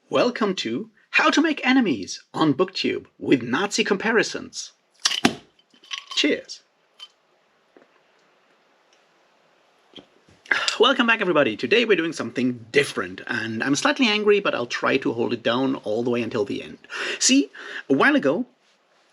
Welcome to How to Make Enemies on Booktube with Nazi comparisons. Cheers. Welcome back, everybody. Today we're doing something different, and I'm slightly angry, but I'll try to hold it down all the way until the end. See, a while ago,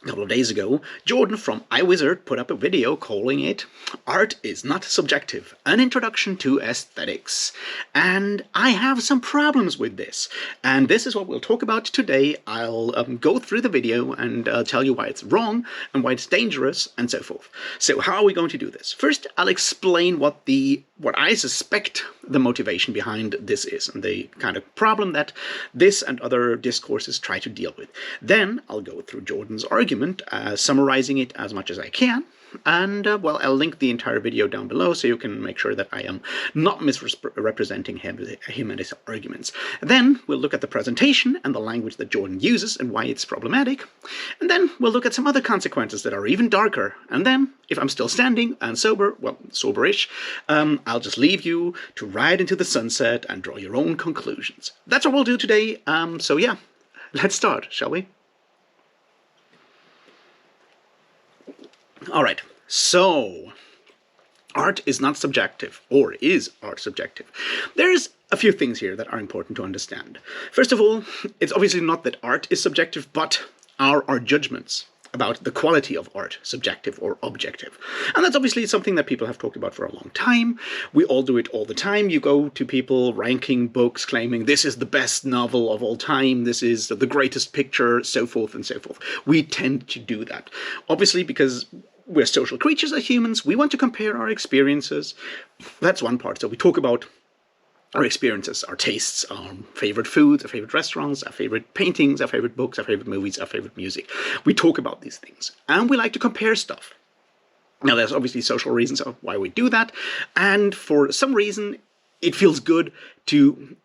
a couple of days ago, Jordan from iWizard put up a video calling it Art is Not Subjective, an Introduction to Aesthetics. And I have some problems with this. And this is what we'll talk about today. I'll go through the video and tell you why it's wrong and why it's dangerous and so forth. So how are we going to do this? First, I'll explain what I suspect the motivation behind this is and the kind of problem that this and other discourses try to deal with. Then I'll go through Jordan's argument, summarizing it as much as I can, and well, I'll link the entire video down below so you can make sure that I am not misrepresenting him and his arguments. Then we'll look at the presentation and the language that Jordan uses and why it's problematic, and then we'll look at some other consequences that are even darker, and then, if I'm still standing and sober, well, soberish, I'll just leave you to ride into the sunset and draw your own conclusions. That's what we'll do today, so yeah, let's start, shall we? Alright, so art is not subjective, or is art subjective? There's a few things here that are important to understand. First of all, it's obviously not that art is subjective, but are our judgments about the quality of art subjective or objective. And that's obviously something that people have talked about for a long time. We all do it all the time. You go to people ranking books, claiming this is the best novel of all time, this is the greatest picture, so forth and so forth. We tend to do that. Obviously, because we're social creatures as humans, we want to compare our experiences. That's one part. So we talk about our experiences, our tastes, our favorite foods, our favorite restaurants, our favorite paintings, our favorite books, our favorite movies, our favorite music. We talk about these things, and we like to compare stuff. Now, there's obviously social reasons of why we do that, and for some reason, it feels good to,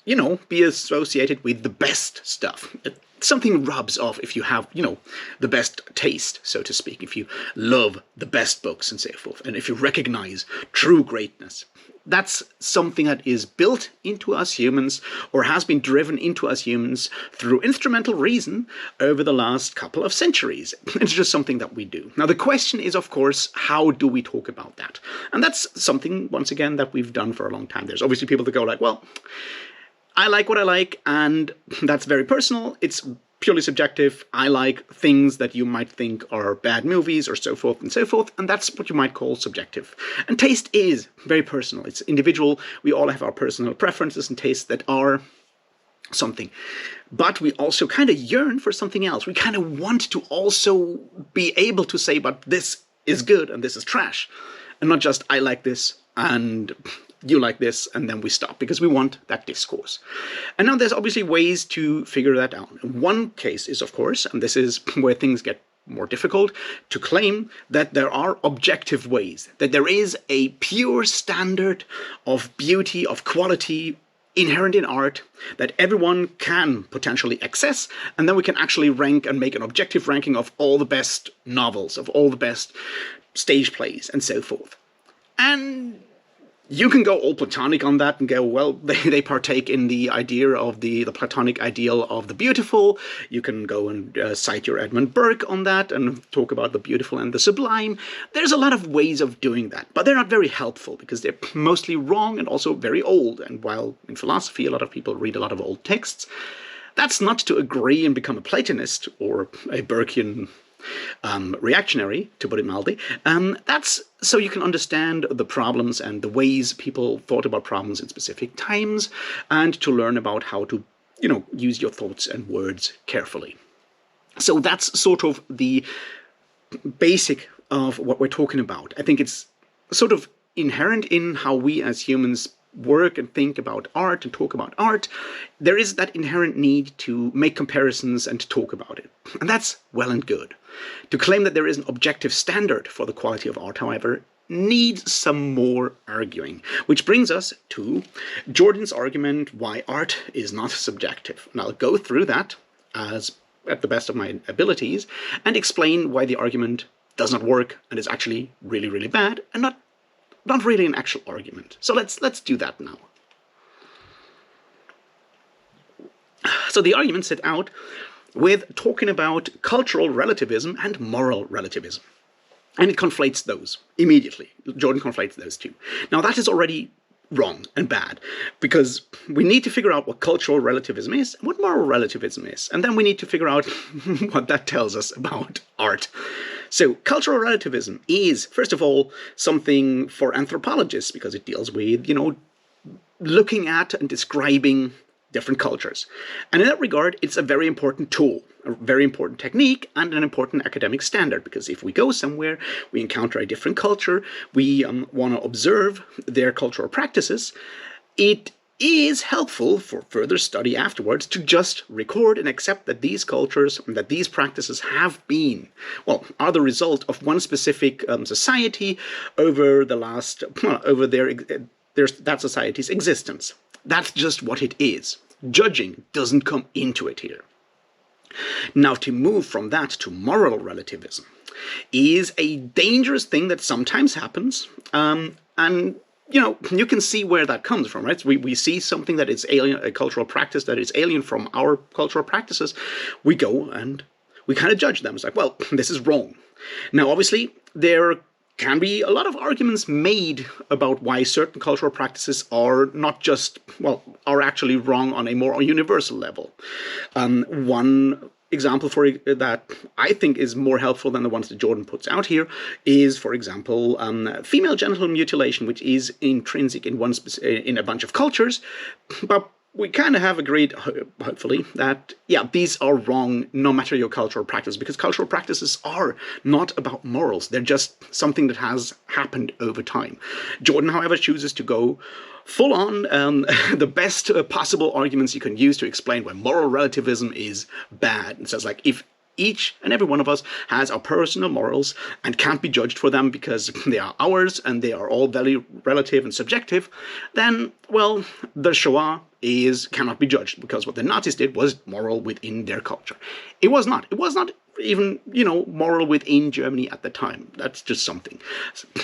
you know, be associated with the best stuff. Something rubs off if you have, you know, the best taste, so to speak, if you love the best books and so forth, and if you recognize true greatness. That's something that is built into us humans, or has been driven into us humans through instrumental reason over the last couple of centuries. It's just something that we do. Now, the question is, of course, how do we talk about that? And that's something, once again, that we've done for a long time. There's obviously people that go like, well, I like what I like, and that's very personal. It's purely subjective. I like things that you might think are bad movies or so forth, and that's what you might call subjective. And taste is very personal. It's individual. We all have our personal preferences and tastes that are something. But we also kind of yearn for something else. We kind of want to also be able to say, but this is good and this is trash. And not just, I like this and you like this, and then we stop, because we want that discourse. And now there's obviously ways to figure that out. One case is, of course, and this is where things get more difficult, to claim that there are objective ways, that there is a pure standard of beauty, of quality, inherent in art, that everyone can potentially access, and then we can actually rank and make an objective ranking of all the best novels, of all the best stage plays, and so forth. And you can go all Platonic on that and go, well, they partake in the idea of the Platonic ideal of the beautiful. You can go and cite your Edmund Burke on that and talk about the beautiful and the sublime. There's a lot of ways of doing that, but they're not very helpful because they're mostly wrong and also very old. And while in philosophy a lot of people read a lot of old texts, that's not to agree and become a Platonist or a Burkean reactionary, to put it mildly. That's so you can understand the problems and the ways people thought about problems in specific times, and to learn about how to, you know, use your thoughts and words carefully. So that's sort of the basic of what we're talking about. I think it's sort of inherent in how we as humans work and think about art and talk about art. There is that inherent need to make comparisons and to talk about it. And that's well and good. To claim that there is an objective standard for the quality of art, however, needs some more arguing. Which brings us to Jordan's argument why art is not subjective. And I'll go through that as at the best of my abilities and explain why the argument does not work and is actually really, really bad and not really an actual argument. So let's do that now. So the argument set out with talking about cultural relativism and moral relativism. And it conflates those immediately. Jordan conflates those two. Now that is already wrong and bad, because we need to figure out what cultural relativism is and what moral relativism is, and then we need to figure out what that tells us about art. So cultural relativism is, first of all, something for anthropologists, because it deals with, looking at and describing different cultures. And in that regard, it's a very important tool, a very important technique, and an important academic standard, because if we go somewhere, we encounter a different culture, we want to observe their cultural practices, it is helpful for further study afterwards to just record and accept that these cultures, that these practices have been, are the result of one specific society over the last, over that society's existence. That's just what it is. Judging doesn't come into it here. Now, to move from that to moral relativism is a dangerous thing that sometimes happens, and you can see where that comes from, right? We see something that is alien, a cultural practice that is alien from our cultural practices. We go and we kind of judge them. It's like, well, this is wrong. Now, obviously, there can be a lot of arguments made about why certain cultural practices are not just, are actually wrong on a more universal level. One example for that I think is more helpful than the ones that Jordan puts out here is, for example, female genital mutilation, which is intrinsic in a bunch of cultures, but we kind of have agreed, hopefully, that, these are wrong no matter your cultural practice, because cultural practices are not about morals. They're just something that has happened over time. Jordan, however, chooses to go full on the best possible arguments you can use to explain why moral relativism is bad. And says, like, if each and every one of us has our personal morals and can't be judged for them because they are ours and they are all very relative and subjective, then, the Shoah cannot be judged, because what the Nazis did was moral within their culture. It was not. It was not even, moral within Germany at the time. That's just something.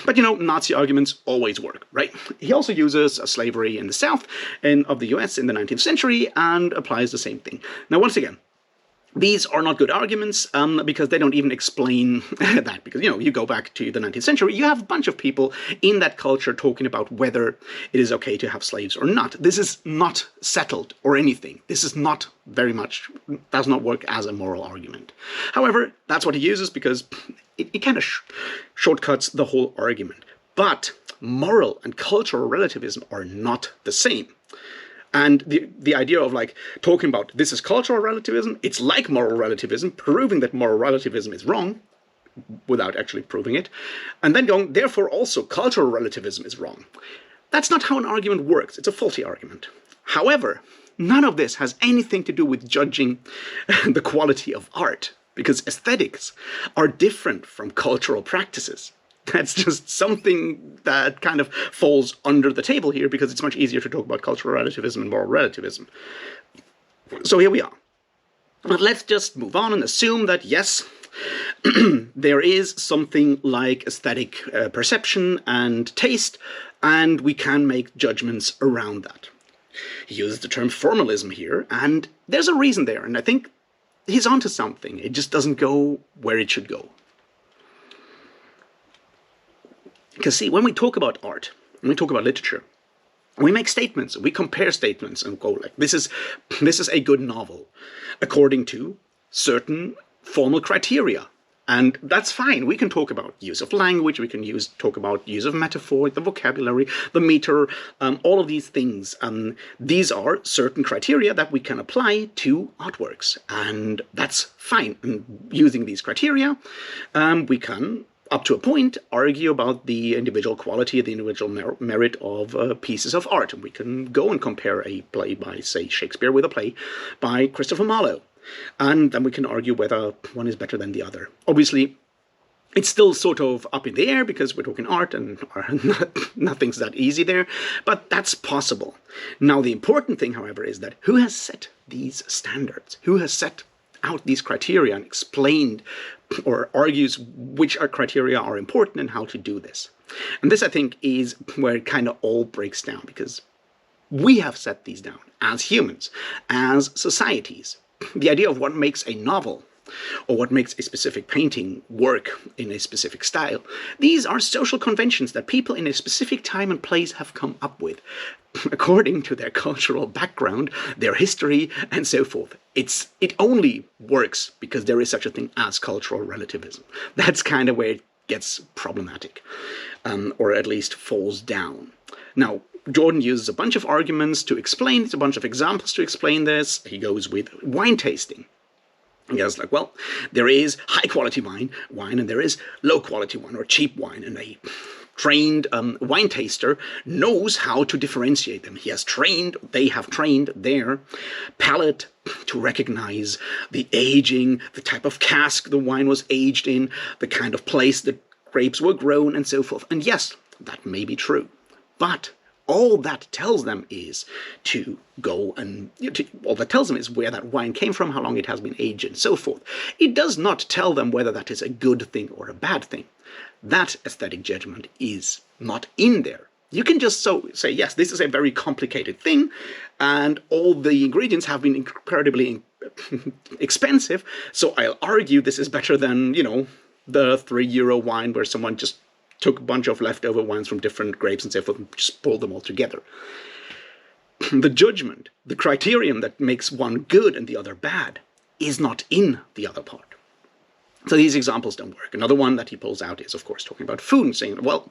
But, Nazi arguments always work, right? He also uses slavery in the South of the US in the 19th century and applies the same thing. Now, once again, these are not good arguments because they don't even explain that. Because, you go back to the 19th century, you have a bunch of people in that culture talking about whether it is okay to have slaves or not. This is not settled or anything. This is not does not work as a moral argument. However, that's what he uses because it kind of shortcuts the whole argument. But moral and cultural relativism are not the same. And the idea of talking about this is cultural relativism, it's like moral relativism, proving that moral relativism is wrong without actually proving it, and then going, therefore also cultural relativism is wrong. That's not how an argument works. It's a faulty argument. However, none of this has anything to do with judging the quality of art, because aesthetics are different from cultural practices. That's just something that kind of falls under the table here, because it's much easier to talk about cultural relativism and moral relativism. So here we are. But let's just move on and assume that, yes, there is something like aesthetic perception and taste, and we can make judgments around that. He uses the term formalism here, and there's a reason there, and I think he's onto something. It just doesn't go where it should go. Because see, when we talk about art, when we talk about literature, we make statements, we compare statements and go like, this is a good novel, according to certain formal criteria. And that's fine. We can talk about use of language, we can talk about use of metaphor, the vocabulary, the meter, all of these things. These are certain criteria that we can apply to artworks, and that's fine. And using these criteria, we can, up to a point, argue about the individual quality, the individual merit of pieces of art. And we can go and compare a play by, say, Shakespeare with a play by Christopher Marlowe. And then we can argue whether one is better than the other. Obviously, it's still sort of up in the air because we're talking art and nothing's that easy there, but that's possible. Now, the important thing, however, is that who has set these standards? Who has set out these criteria and explained or argues which criteria are important and how to do this? And this, I think, is where it kind of all breaks down, because We have set these down as humans, as societies. The idea of what makes a novel or what makes a specific painting work in a specific style, these are social conventions that people in a specific time and place have come up with, according to their cultural background, their history, and so forth. It only works because there is such a thing as cultural relativism. That's kind of where it gets problematic, or at least falls down. Now, Jordan uses a bunch of arguments to explain it, a bunch of examples to explain this. He goes with wine tasting. He goes like, well, there is high-quality wine, and there is low-quality wine or cheap wine, and a trained wine taster knows how to differentiate them. They have trained their palate to recognize the aging, the type of cask the wine was aged in, the kind of place the grapes were grown, and so forth. And yes, that may be true, but all that tells them is to go and all that tells them is where that wine came from, how long it has been aged, and so forth. It does not tell them whether that is a good thing or a bad thing. That aesthetic judgment is not in there. You can just say, yes, this is a very complicated thing, and all the ingredients have been incredibly expensive, so I'll argue this is better than, the €3 wine where someone just took a bunch of leftover wines from different grapes and so forth and just pulled them all together. The judgment, the criterion that makes one good and the other bad, is not in the other part. So these examples don't work. Another one that he pulls out is, of course, talking about food and saying, well,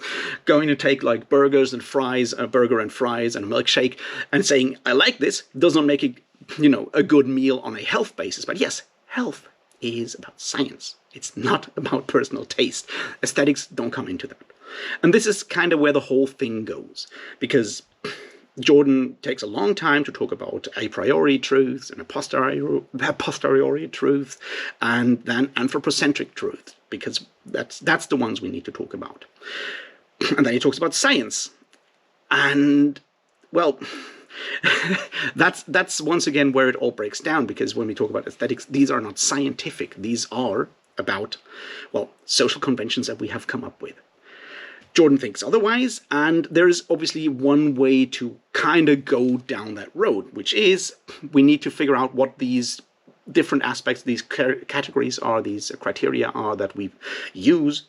going to take like burger and fries and a milkshake and saying, I like this, does not make it, a good meal on a health basis. But yes, health is about science. It's not about personal taste. Aesthetics don't come into that. And this is kind of where the whole thing goes, because Jordan takes a long time to talk about a priori truths and a posteriori truth, and then anthropocentric truth, because that's the ones we need to talk about. And then he talks about science. And, well, that's once again where it all breaks down, because when we talk about aesthetics, these are not scientific. These are about, well, social conventions that we have come up with. Jordan thinks otherwise, and there is obviously one way to kind of go down that road, which is we need to figure out what these different aspects, these categories are, these criteria are that we use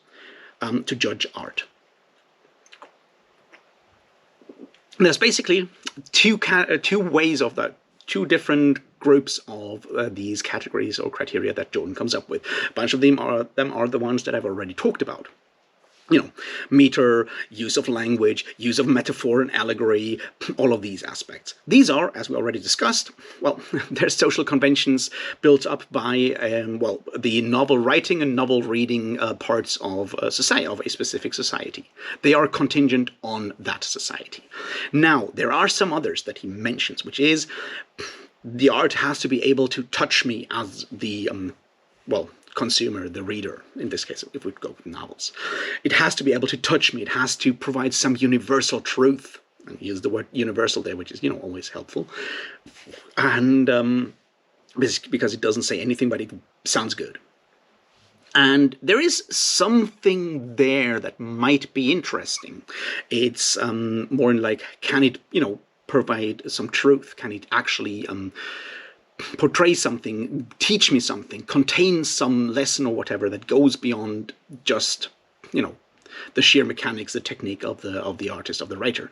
to judge art. There's basically two ways of that, two different groups of these categories or criteria that Jordan comes up with. A bunch of them are the ones that I've already talked about. Meter, use of language, use of metaphor and allegory, all of these aspects. These are, as we already discussed, well, they're social conventions built up by, the novel writing and novel reading parts of a specific society. They are contingent on that society. Now, there are some others that he mentions, which is the art has to be able to touch me as the, consumer, the reader, in this case, if we go with novels. It has to be able to touch me. It has to provide some universal truth. And use the word universal there, which is, always helpful. And because it doesn't say anything, but it sounds good. And there is something there that might be interesting. It's more in like, can it, provide some truth? Can it actually portray something, teach me something, contain some lesson or whatever that goes beyond just, the sheer mechanics, the technique of the artist, of the writer?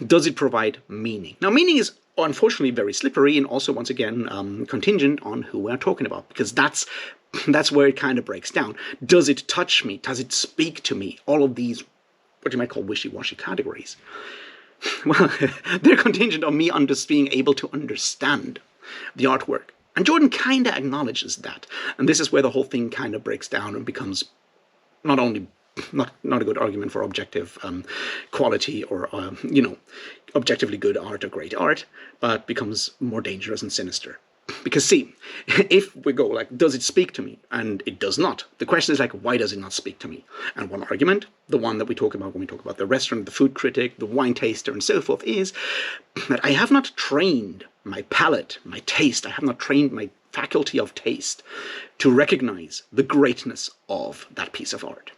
Does it provide meaning? Now, meaning is unfortunately very slippery and also, once again, contingent on who we're talking about, because that's where it kind of breaks down. Does it touch me? Does it speak to me? All of these, what you might call wishy-washy categories. Well, they're contingent on me being able to understand the artwork. And Jordan kind of acknowledges that. And this is where the whole thing kind of breaks down and becomes not only not a good argument for objective quality or, objectively good art or great art, but becomes more dangerous and sinister. Because see, if we go like, does it speak to me? And it does not. The question is like, why does it not speak to me? And one argument, the one that we talk about when we talk about the restaurant, the food critic, the wine taster, and so forth, is that I have not trained my palate, my taste, I have not trained my faculty of taste to recognize the greatness of that piece of art.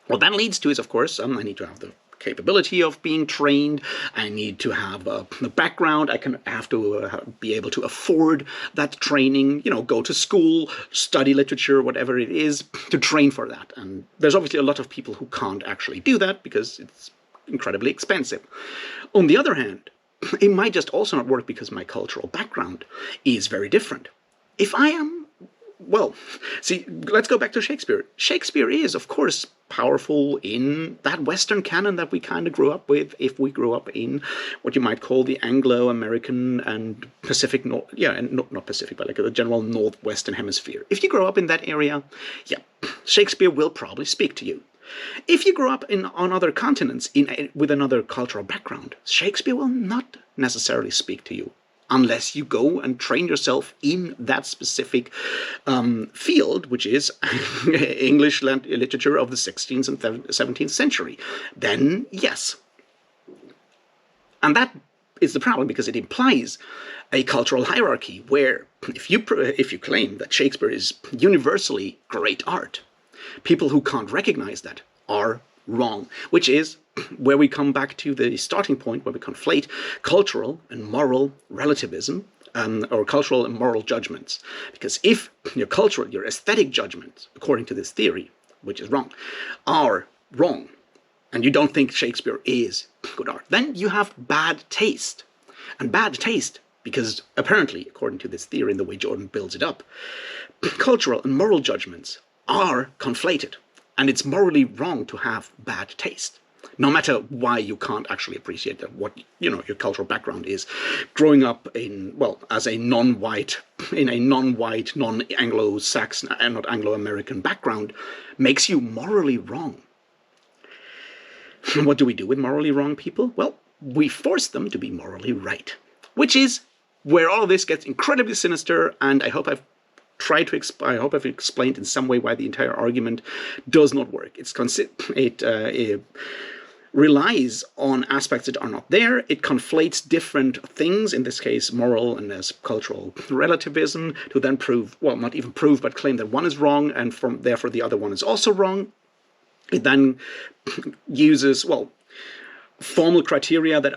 What that leads to is, of course, I need to have the capability of being trained. I need to have a background. I have to be able to afford that training, go to school, study literature, whatever it is, to train for that. And there's obviously a lot of people who can't actually do that because it's incredibly expensive. On the other hand, it might just also not work because my cultural background is very different. If I am, well, see, let's go back to Shakespeare. Shakespeare is, of course, powerful in that Western canon that we kind of grew up with, if we grew up in what you might call the Anglo-American and Pacific, not Pacific, but like the general Northwestern Hemisphere. If you grow up in that area, yeah, Shakespeare will probably speak to you. If you grow up on other continents with another cultural background, Shakespeare will not necessarily speak to you unless you go and train yourself in that specific field, which is English literature of the 16th and 17th century. Then, yes. And that is the problem, because it implies a cultural hierarchy where if you claim that Shakespeare is universally great art, people who can't recognize that are wrong, which is where we come back to the starting point where we conflate cultural and moral relativism, or cultural and moral judgments. Because if your aesthetic judgments, according to this theory, which is wrong, are wrong, and you don't think Shakespeare is good art, then you have bad taste. And bad taste, because apparently, according to this theory and the way Jordan builds it up, cultural and moral judgments are conflated. And it's morally wrong to have bad taste, no matter why you can't actually appreciate that, what your cultural background is. Growing up as a non-white, non-Anglo-Saxon and not Anglo-American background makes you morally wrong. And what do we do with morally wrong people? Well, we force them to be morally right, which is where all of this gets incredibly sinister. And I hope I've explained in some way why the entire argument does not work. It relies on aspects that are not there. It conflates different things, in this case moral and as cultural relativism, to then prove, well, not even prove, but claim that one is wrong and therefore the other one is also wrong. It then uses, formal criteria that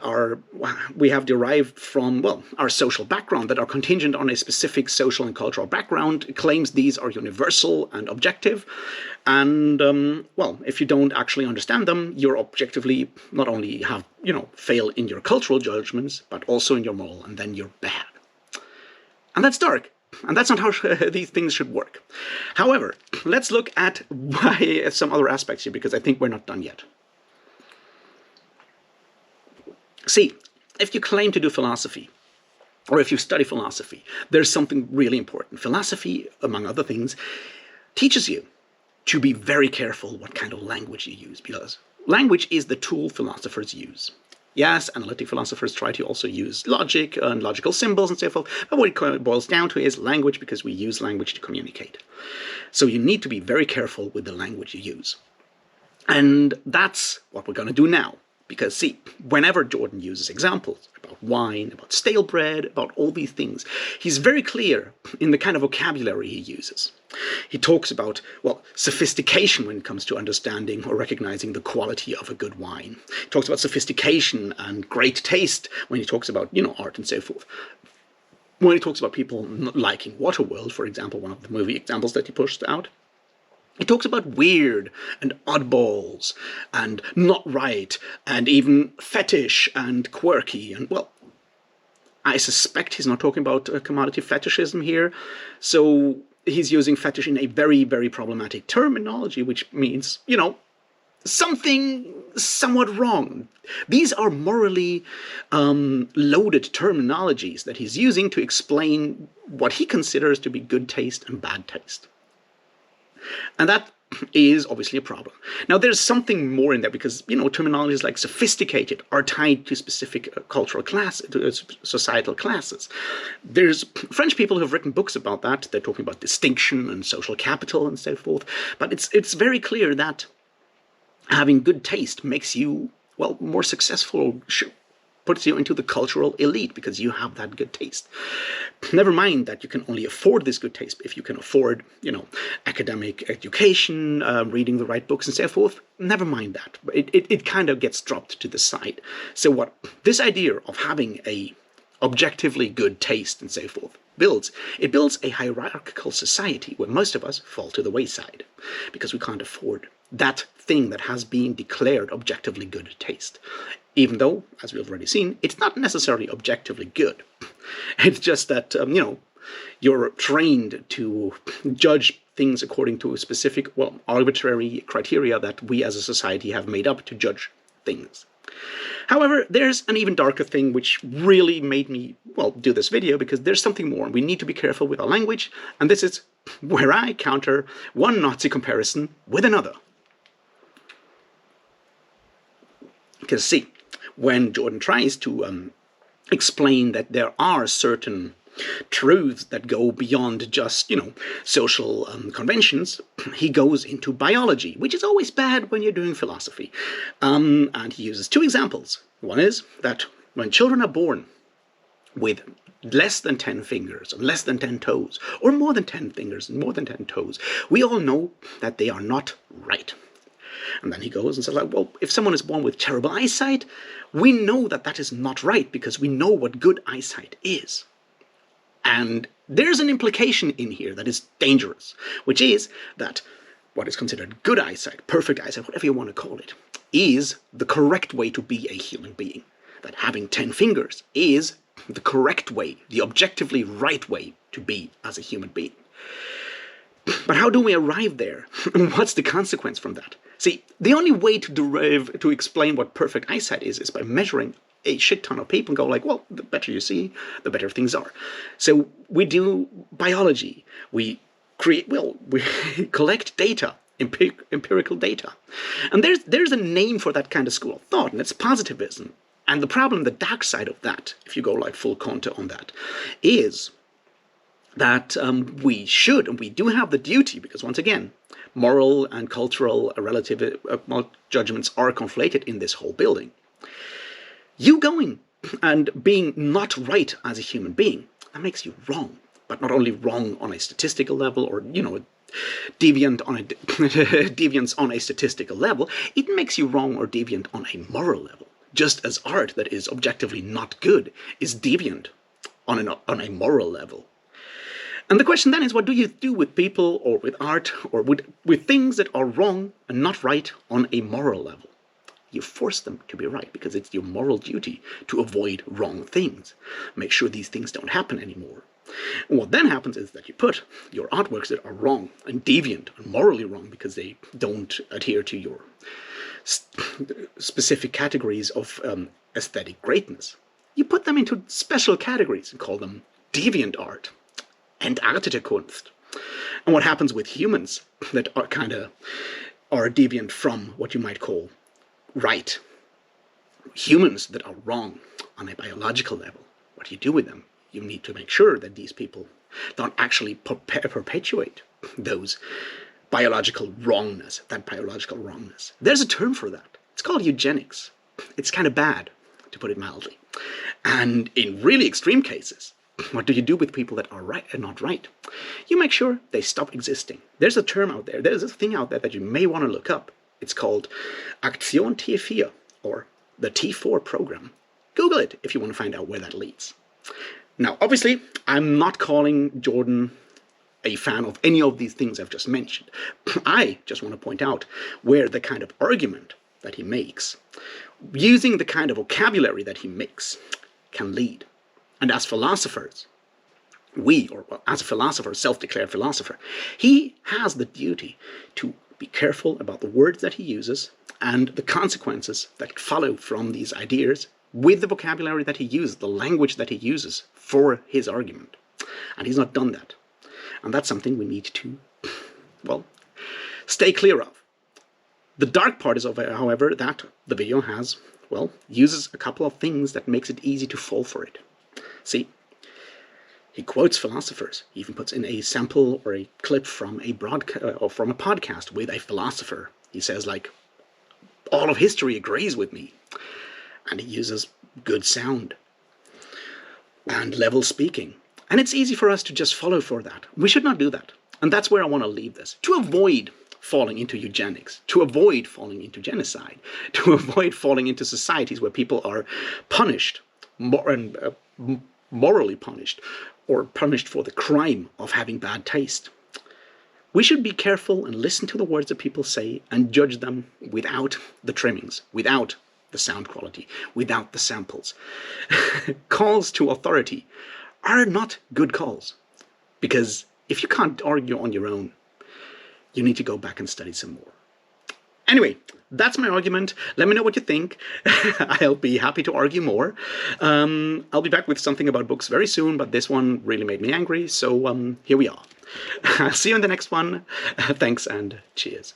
we have derived from, our social background, that are contingent on a specific social and cultural background. It claims these are universal and objective. And, if you don't actually understand them, you're objectively not only fail in your cultural judgments, but also in your moral, and then you're bad. And that's dark. And that's not how these things should work. However, let's look at some other aspects here, because I think we're not done yet. See, if you claim to do philosophy, or if you study philosophy, there's something really important. Philosophy, among other things, teaches you to be very careful what kind of language you use, because language is the tool philosophers use. Yes, analytic philosophers try to also use logic and logical symbols and so forth, but what it boils down to is language, because we use language to communicate. So you need to be very careful with the language you use. And that's what we're going to do now. Because, see, whenever Jordan uses examples about wine, about stale bread, about all these things, he's very clear in the kind of vocabulary he uses. He talks about, sophistication when it comes to understanding or recognizing the quality of a good wine. He talks about sophistication and great taste when he talks about, art and so forth. When he talks about people not liking Waterworld, for example, one of the movie examples that he pushed out, he talks about weird and oddballs and not right and even fetish and quirky. And, I suspect he's not talking about commodity fetishism here. So he's using fetish in a very, very problematic terminology, which means, something somewhat wrong. These are morally loaded terminologies that he's using to explain what he considers to be good taste and bad taste. And that is obviously a problem. Now, there's something more in there, because, terminologies like sophisticated are tied to specific cultural classes, to societal classes. There's French people who have written books about that. They're talking about distinction and social capital and so forth. But it's very clear that having good taste makes you, more successful, puts you into the cultural elite because you have that good taste. Never mind that you can only afford this good taste if you can afford, academic education, reading the right books and so forth. Never mind that. It kind of gets dropped to the side. So what this idea of having a objectively good taste and so forth builds a hierarchical society where most of us fall to the wayside because we can't afford that thing that has been declared objectively good taste. Even though, as we've already seen, it's not necessarily objectively good. It's just that, you're trained to judge things according to a specific, arbitrary criteria that we as a society have made up to judge things. However, there's an even darker thing which really made me, do this video, because there's something more. We need to be careful with our language, and this is where I counter one Nazi comparison with another. Because see, when Jordan tries to explain that there are certain truths that go beyond just, social conventions, he goes into biology, which is always bad when you're doing philosophy. And he uses two examples. One is that when children are born with less than 10 fingers, or less than 10 toes, or more than 10 fingers and more than 10 toes, we all know that they are not right. And then he goes and says, if someone is born with terrible eyesight, we know that that is not right because we know what good eyesight is. And there's an implication in here that is dangerous, which is that what is considered good eyesight, perfect eyesight, whatever you want to call it, is the correct way to be a human being. That having 10 fingers is the correct way, the objectively right way to be as a human being. But how do we arrive there? And what's the consequence from that? See, the only way to explain what perfect eyesight is by measuring a shit ton of people and go the better you see, the better things are. So we do biology. We collect data, empirical data. And there's a name for that kind of school of thought, and it's positivism. And the problem, the dark side of that, if you go full contour on that, is that we should, and we do have the duty, because once again, moral and cultural relative judgments are conflated in this whole building. You going and being not right as a human being, that makes you wrong. But not only wrong on a statistical level or, deviant on deviance on a statistical level, it makes you wrong or deviant on a moral level. Just as art that is objectively not good is deviant on a moral level. And the question then is, what do you do with people or with art or with things that are wrong and not right on a moral level? You force them to be right because it's your moral duty to avoid wrong things. Make sure these things don't happen anymore. And what then happens is that you put your artworks that are wrong and deviant and morally wrong because they don't adhere to your specific categories of aesthetic greatness. You put them into special categories and call them deviant art and Entartete Kunst. And what happens with humans that are deviant from what you might call right? Humans that are wrong on a biological level, what do you do with them? You need to make sure that these people don't actually perpetuate those biological wrongness, There's a term for that. It's called eugenics. It's kind of bad, to put it mildly. And in really extreme cases, what do you do with people that are right and not right? You make sure they stop existing. There's a term out there, there's a thing out there that you may want to look up. It's called Aktion T4, or the T4 program. Google it if you want to find out where that leads. Now, obviously, I'm not calling Jordan a fan of any of these things I've just mentioned. I just want to point out where the kind of argument that he makes, using the kind of vocabulary that he makes, can lead. And as philosophers, as a philosopher, self-declared philosopher, he has the duty to be careful about the words that he uses and the consequences that follow from these ideas with the vocabulary that he uses, the language that he uses for his argument. And he's not done that. And that's something we need to, stay clear of. The dark part is, however, that the video uses a couple of things that makes it easy to fall for it. See, he quotes philosophers. He even puts in a sample or a clip from a podcast with a philosopher. He says, all of history agrees with me. and he uses good sound and level speaking. And it's easy for us to just follow for that. We should not do that. And that's where I want to leave this. To avoid falling into eugenics, to avoid falling into genocide, to avoid falling into societies where people are punished, morally punished, or punished for the crime of having bad taste. We should be careful and listen to the words that people say and judge them without the trimmings, without the sound quality, without the samples. Calls to authority are not good calls, because if you can't argue on your own, you need to go back and study some more. Anyway, that's my argument. Let me know what you think. I'll be happy to argue more. I'll be back with something about books very soon, but this one really made me angry, so here we are. I'll see you in the next one. Thanks and cheers.